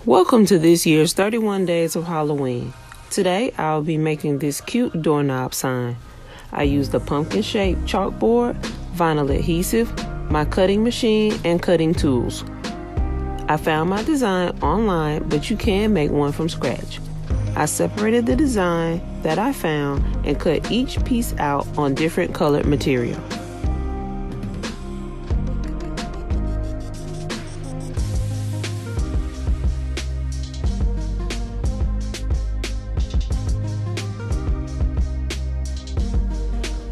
Welcome to this year's 31 Days of Halloween. Today I'll be making this cute doorknob sign. I used a pumpkin-shaped chalkboard, vinyl adhesive, my cutting machine, and cutting tools. I found my design online, but you can make one from scratch. I separated the design that I found and cut each piece out on different colored material.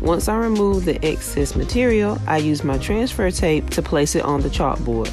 Once I remove the excess material, I use my transfer tape to place it on the chalkboard.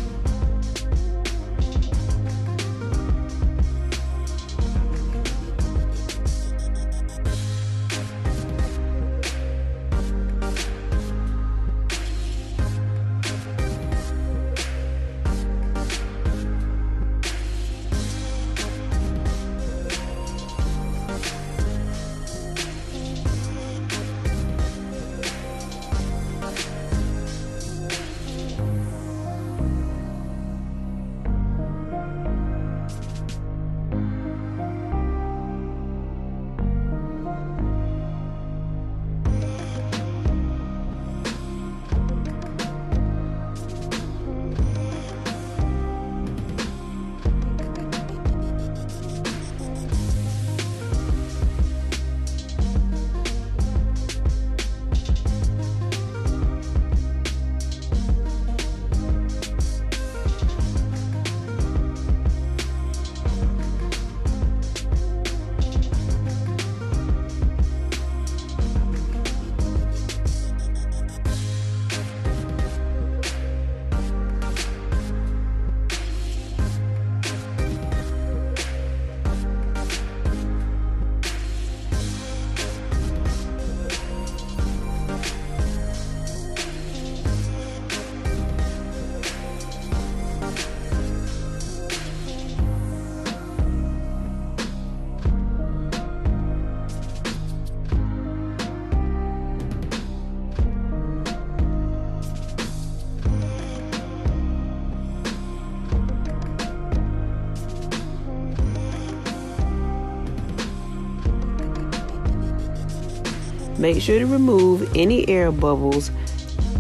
Make sure to remove any air bubbles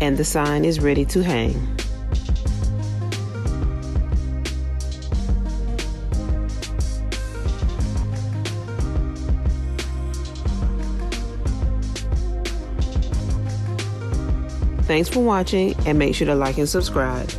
and the sign is ready to hang. Thanks for watching and make sure to like and subscribe.